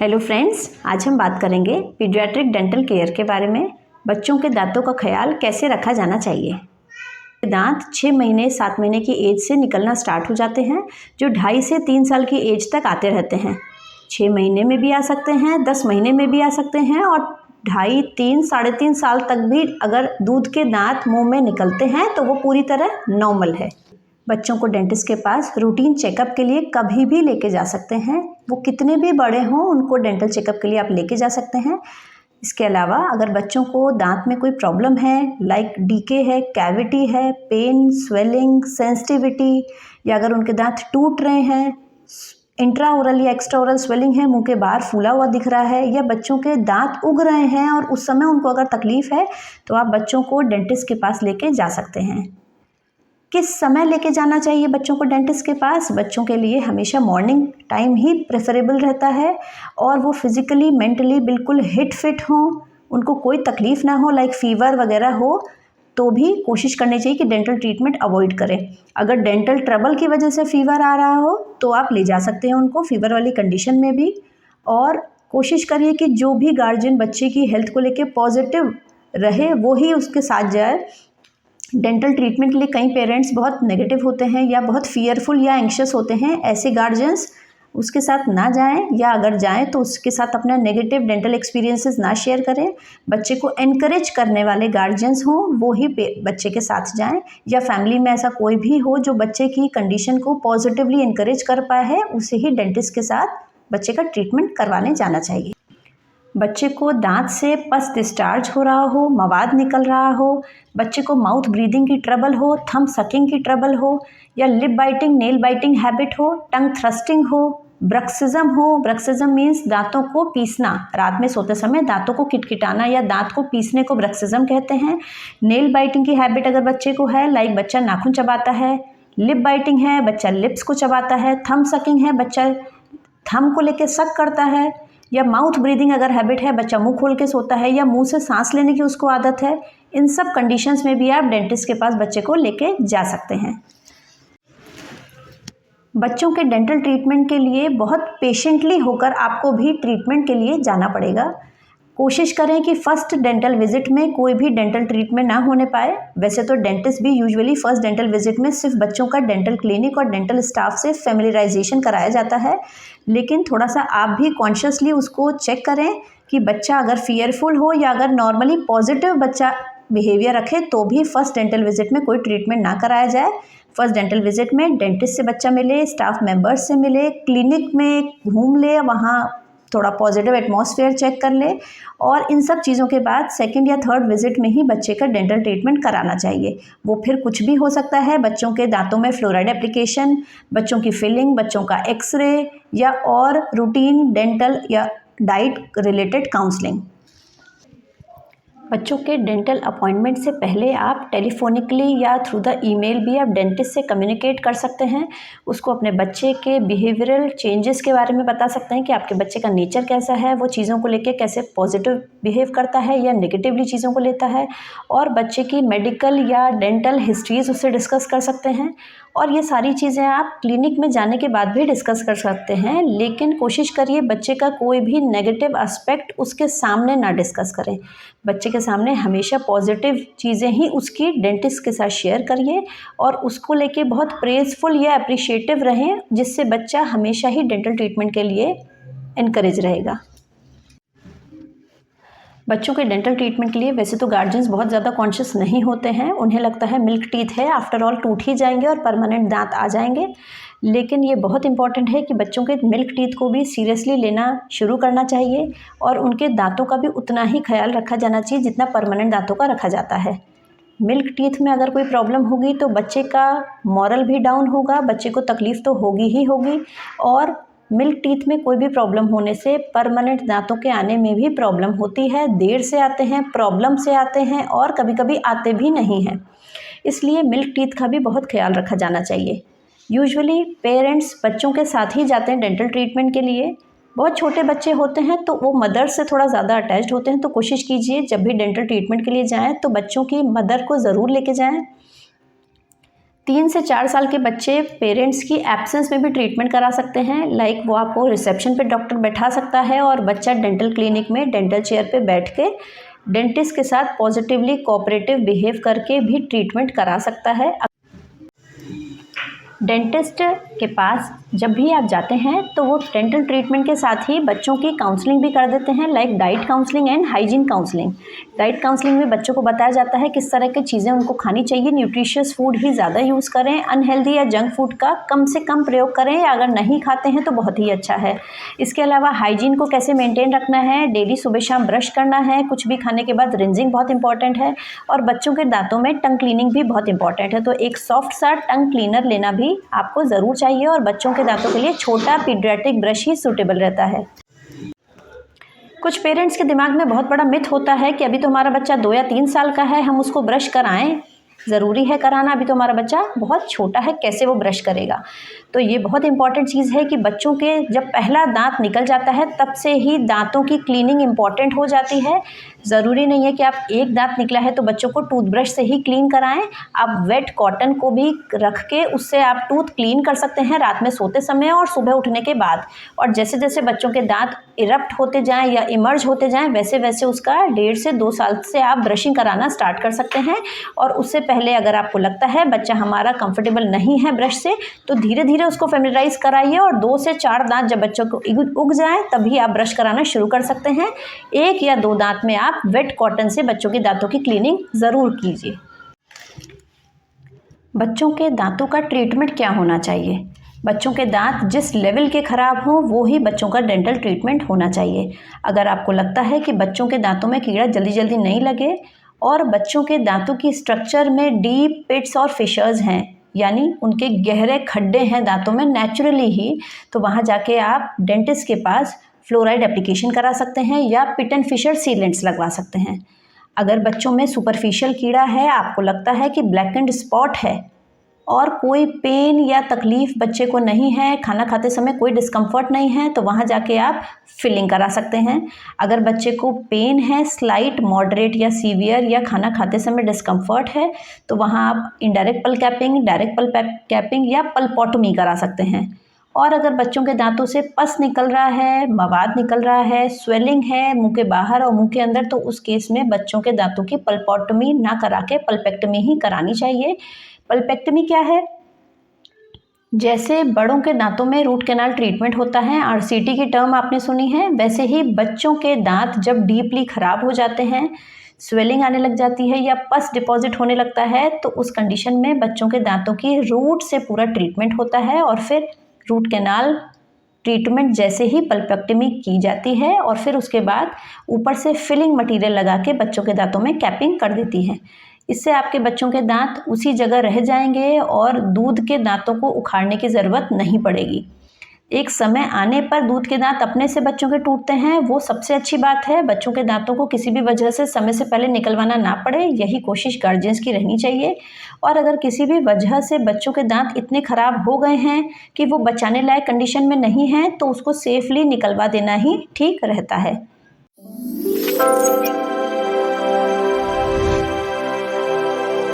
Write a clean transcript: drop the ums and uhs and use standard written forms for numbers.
Hello friends, आज हम बात करेंगे पीडियाट्रिक डेंटल केयर के बारे में। बच्चों के दांतों का ख्याल कैसे रखा जाना चाहिए। दांत 6 महीने 7 महीने की एज से निकलना स्टार्ट हो जाते हैं, जो 2.5 से 3 साल की एज तक आते रहते हैं। 6 महीने में भी आ सकते हैं, 10 महीने में भी आ सकते हैं और 2.5, 3, 3.5 साल तक भी अगर दूध के दांत मुंह में निकलते हैं तो वो पूरी तरह नॉर्मल है। बच्चों को डेंटिस्ट के पास रूटीन चेकअप के लिए कभी भी लेके जा सकते हैं। वो कितने भी बड़े हों, उनको डेंटल चेकअप के लिए आप लेके जा सकते हैं। इसके अलावा अगर बच्चों को दांत में कोई प्रॉब्लम है, लाइक डीके है, कैविटी है, पेन, स्वेलिंग, सेंसिटिविटी, या अगर उनके दांत टूट रहे हैं, इंट्रा ओरल या एक्स्ट्रा ओरल स्वेलिंग है, मुंह के बाहर फूला हुआ दिख रहा है, या बच्चों के दांत उग रहे हैं और उस समय उनको अगर तकलीफ है, तो आप बच्चों को डेंटिस्ट के पास लेके जा सकते हैं। किस समय लेके जाना चाहिए बच्चों को डेंटिस्ट के पास? बच्चों के लिए हमेशा मॉर्निंग टाइम ही प्रेफरेबल रहता है और वो फिजिकली मेंटली बिल्कुल हिट फिट हों, उनको कोई तकलीफ़ ना हो, लाइक फीवर वगैरह हो तो भी कोशिश करनी चाहिए कि डेंटल ट्रीटमेंट अवॉइड करें। अगर डेंटल ट्रबल की वजह से फीवर आ रहा हो तो आप ले जा सकते हैं उनको फीवर वाली कंडीशन में भी। और कोशिश करिए कि जो भी गार्जियन बच्चे की हेल्थ को लेके पॉजिटिव रहे वो ही उसके साथ जाए। डेंटल ट्रीटमेंट के लिए कई पेरेंट्स बहुत नेगेटिव होते हैं या बहुत फियरफुल या एंग्शियस होते हैं। ऐसे गार्जियंस उसके साथ ना जाएं, या अगर जाएं तो उसके साथ अपना नेगेटिव डेंटल एक्सपीरियंसेस ना शेयर करें। बच्चे को एनकरेज करने वाले गार्जियंस हों वो ही बच्चे के साथ जाएं, या फैमिली में ऐसा कोई भी हो जो बच्चे की कंडीशन को पॉजिटिवली एनकरेज कर पाए है, उसे ही डेंटिस्ट के साथ बच्चे का ट्रीटमेंट करवाने जाना चाहिए। बच्चे को दांत से पस डिस्चार्ज हो रहा हो, मवाद निकल रहा हो, बच्चे को माउथ ब्रीदिंग की ट्रबल हो, थंब सकिंग की ट्रबल हो, या lip biting, nail biting habit हो, टंग थ्रस्टिंग हो, ब्रक्सिज्म हो। ब्रक्सिज्म मीन्स दांतों को पीसना, रात में सोते समय दांतों को किटकिटाना या दांत को पीसने को ब्रक्सिज्म कहते हैं। नेल बाइटिंग की हैबिट अगर बच्चे को है, लाइक बच्चा नाखून चबाता है, लिप बाइटिंग है, बच्चा लिप्स को चबाता है, थंब सकिंग है, बच्चा थंब को लेके सक करता है, या माउथ ब्रीदिंग अगर हैबिट है, बच्चा मुंह खोल के सोता है या मुंह से सांस लेने की उसको आदत है। इन सब कंडीशंस में भी आप डेंटिस्ट के पास बच्चे को लेके जा सकते हैं। बच्चों के डेंटल ट्रीटमेंट के लिए बहुत पेशेंटली होकर आपको भी ट्रीटमेंट के लिए जाना पड़ेगा। कोशिश करें कि फर्स्ट डेंटल विजिट में कोई भी डेंटल ट्रीटमेंट ना होने पाए। वैसे तो डेंटिस्ट भी यूजुअली फर्स्ट डेंटल विजिट में सिर्फ बच्चों का डेंटल क्लिनिक और डेंटल स्टाफ से फेमिलियराइजेशन कराया जाता है, लेकिन थोड़ा सा आप भी कॉन्शियसली उसको चेक करें कि बच्चा अगर फियरफुल हो या अगर नॉर्मली पॉजिटिव बच्चा बिहेवियर रखे तो भी फर्स्ट डेंटल विजिट में कोई ट्रीटमेंट ना कराया जाए। फर्स्ट डेंटल विजिट में डेंटिस्ट से बच्चा मिले, स्टाफ मेंबर्स से मिले, क्लिनिक में घूम ले, वहाँ थोड़ा पॉजिटिव एटमॉस्फेयर चेक कर ले, और इन सब चीज़ों के बाद सेकंड या थर्ड विजिट में ही बच्चे का डेंटल ट्रीटमेंट कराना चाहिए। वो फिर कुछ भी हो सकता है, बच्चों के दांतों में फ्लोराइड एप्लीकेशन, बच्चों की फिलिंग, बच्चों का एक्सरे, या और रूटीन डेंटल या डाइट रिलेटेड काउंसलिंग। बच्चों के डेंटल अपॉइंटमेंट से पहले आप टेलीफोनिकली या थ्रू द ईमेल भी आप डेंटिस्ट से कम्युनिकेट कर सकते हैं। उसको अपने बच्चे के बिहेवियरल चेंजेस के बारे में बता सकते हैं कि आपके बच्चे का नेचर कैसा है, वो चीज़ों को लेके कैसे पॉजिटिव बिहेव करता है या नेगेटिवली चीज़ों को लेता है, और बच्चे की मेडिकल या डेंटल हिस्ट्रीज उससे डिस्कस कर सकते हैं। और ये सारी चीज़ें आप क्लिनिक में जाने के बाद भी डिस्कस कर सकते हैं, लेकिन कोशिश करिए बच्चे का कोई भी नेगेटिव एस्पेक्ट उसके सामने ना डिस्कस करें। बच्चे के सामने हमेशा पॉजिटिव चीज़ें ही उसकी डेंटिस्ट के साथ शेयर करिए और उसको लेके बहुत प्रेजफुल या अप्रिशिएटिव रहें, जिससे बच्चा हमेशा ही डेंटल ट्रीटमेंट के लिए इनकरेज रहेगा। बच्चों के डेंटल ट्रीटमेंट के लिए वैसे तो गार्जियंस बहुत ज़्यादा कॉन्शियस नहीं होते हैं। उन्हें लगता है मिल्क टीथ है, आफ्टर ऑल टूट ही जाएंगे और परमानेंट दांत आ जाएंगे, लेकिन ये बहुत इंपॉर्टेंट है कि बच्चों के मिल्क टीथ को भी सीरियसली लेना शुरू करना चाहिए और उनके दांतों का भी उतना ही ख्याल रखा जाना चाहिए जितना परमानेंट दांतों का रखा जाता है। मिल्क टीथ में अगर कोई प्रॉब्लम होगी तो बच्चे का मॉरल भी डाउन होगा, बच्चे को तकलीफ़ तो होगी ही होगी, और मिल्क टीथ में कोई भी प्रॉब्लम होने से परमानेंट दांतों के आने में भी प्रॉब्लम होती है। देर से आते हैं, प्रॉब्लम से आते हैं, और कभी कभी आते भी नहीं हैं। इसलिए मिल्क टीथ का भी बहुत ख्याल रखा जाना चाहिए। यूजुअली पेरेंट्स बच्चों के साथ ही जाते हैं डेंटल ट्रीटमेंट के लिए। बहुत छोटे बच्चे होते हैं तो वो मदर से थोड़ा ज़्यादा अटैच्ड होते हैं, तो कोशिश कीजिए जब भी डेंटल ट्रीटमेंट के लिए जाएँ तो बच्चों की मदर को ज़रूर लेके जाएँ। 3 से 4 साल के बच्चे पेरेंट्स की एब्सेंस में भी ट्रीटमेंट करा सकते हैं। लाइक वो आपको रिसेप्शन पे डॉक्टर बैठा सकता है और बच्चा डेंटल क्लिनिक में डेंटल चेयर पे बैठ के डेंटिस्ट के साथ पॉजिटिवली कोऑपरेटिव बिहेव करके भी ट्रीटमेंट करा सकता है। डेंटिस्ट के पास जब भी आप जाते हैं तो वो डेंटल ट्रीटमेंट के साथ ही बच्चों की काउंसलिंग भी कर देते हैं, like diet counselling and hygiene counselling. Diet counselling में बच्चों को बताया जाता है किस तरह की चीज़ें उनको खानी चाहिए, न्यूट्रिशियस फूड ही ज़्यादा यूज़ करें, अनहेल्दी या जंक फूड का कम से कम प्रयोग करें, या अगर नहीं खाते हैं तो बहुत ही अच्छा है। इसके अलावा हाइजीन को कैसे मेंटेन रखना है, डेली सुबह शाम ब्रश करना है, कुछ भी खाने के बाद रिंजिंग बहुत इंपॉर्टेंट है, और बच्चों के दांतों में टंग क्लीनिंग भी बहुत इंपॉर्टेंट है। तो एक सॉफ्ट सा टंग क्लीनर लेना भी आपको ज़रूर चाहिए, और बच्चों के दांतों के लिए छोटा पीडियाट्रिक ब्रश ही सूटेबल रहता है। कुछ पेरेंट्स के दिमाग में बहुत बड़ा मिथ होता है कि अभी तो हमारा बच्चा 2 या 3 साल का है, हम उसको ब्रश कराएं, ज़रूरी है कराना, अभी तो हमारा बच्चा बहुत छोटा है, कैसे वो ब्रश करेगा। तो ये बहुत इंपॉर्टेंट चीज़ है कि बच्चों के जब पहला दांत निकल जाता है तब से ही दांतों की क्लीनिंग इंपॉर्टेंट हो जाती है। ज़रूरी नहीं है कि आप एक दांत निकला है तो बच्चों को टूथब्रश से ही क्लीन कराएं, आप वेट कॉटन को भी रख के उससे आप टूथ क्लीन कर सकते हैं रात में सोते समय और सुबह उठने के बाद। और जैसे जैसे बच्चों के दांत इरप्ट होते जाएं या इमर्ज होते जाएं वैसे वैसे उसका 1.5 से 2 साल से आप ब्रशिंग कराना स्टार्ट कर सकते हैं। और उससे पहले अगर आपको लगता है बच्चा हमारा कंफर्टेबल नहीं है ब्रश से, तो धीरे धीरे उसको फेमिलराइज कराइए, और 2 से 4 दांत जब बच्चों को उग जाए तभी आप ब्रश कराना शुरू कर सकते हैं। 1 या 2 दांत में आप वेट कॉटन से बच्चों के दांतों की क्लीनिंग ज़रूर कीजिए। बच्चों के दांतों का ट्रीटमेंट क्या होना चाहिए? बच्चों के दांत जिस लेवल के ख़राब हों वो ही बच्चों का डेंटल ट्रीटमेंट होना चाहिए। अगर आपको लगता है कि बच्चों के दांतों में कीड़ा जल्दी जल्दी नहीं लगे और बच्चों के दांतों की स्ट्रक्चर में डीप पिट्स और फिशर्स हैं, यानी उनके गहरे खड्डे हैं दांतों में नेचुरली ही, तो वहाँ जाके आप डेंटिस्ट के पास फ्लोराइड एप्लीकेशन करा सकते हैं या पिट एंड फिशर सीलेंट्स लगवा सकते हैं। अगर बच्चों में सुपरफिशियल कीड़ा है, आपको लगता है कि ब्लैकेंड स्पॉट है और कोई पेन या तकलीफ़ बच्चे को नहीं है, खाना खाते समय कोई डिस्कम्फर्ट नहीं है, तो वहाँ जाके आप फिलिंग करा सकते हैं। अगर बच्चे को पेन है स्लाइट, मॉडरेट या सीवियर, या खाना खाते समय डिस्कम्फर्ट है, तो वहाँ आप इनडायरेक्ट पल कैपिंग, डायरेक्ट पल कैपिंग या पल्पोटमी करा सकते हैं। और अगर बच्चों के दांतों से पस निकल रहा है, मवाद निकल रहा है, स्वेलिंग है मुंह के बाहर और मुंह के अंदर, तो उस केस में बच्चों के दांतों की पल्पोटमी ना करा के पल्पेक्टमी ही करानी चाहिए। पल्पेक्टमी क्या है? जैसे बड़ों के दांतों में रूट कैनाल ट्रीटमेंट होता है, आरसीटी की टर्म आपने सुनी है, वैसे ही बच्चों के दांत जब डीपली ख़राब हो जाते हैं, स्वेलिंग आने लग जाती है या पस डिपॉजिट होने लगता है, तो उस कंडीशन में बच्चों के दांतों की रूट से पूरा ट्रीटमेंट होता है, और फिर रूट कैनाल ट्रीटमेंट जैसे ही पल्पेक्टमी की जाती है, और फिर उसके बाद ऊपर से फिलिंग मटेरियल लगा के बच्चों के दांतों में कैपिंग कर देती है। इससे आपके बच्चों के दांत उसी जगह रह जाएंगे और दूध के दांतों को उखाड़ने की ज़रूरत नहीं पड़ेगी। एक समय आने पर दूध के दांत अपने से बच्चों के टूटते हैं, वो सबसे अच्छी बात है। बच्चों के दांतों को किसी भी वजह से समय से पहले निकलवाना ना पड़े, यही कोशिश गार्जियंस की रहनी चाहिए। और अगर किसी भी वजह से बच्चों के दांत इतने ख़राब हो गए हैं कि वो बचाने लायक कंडीशन में नहीं हैं, तो उसको सेफली निकलवा देना ही ठीक रहता है।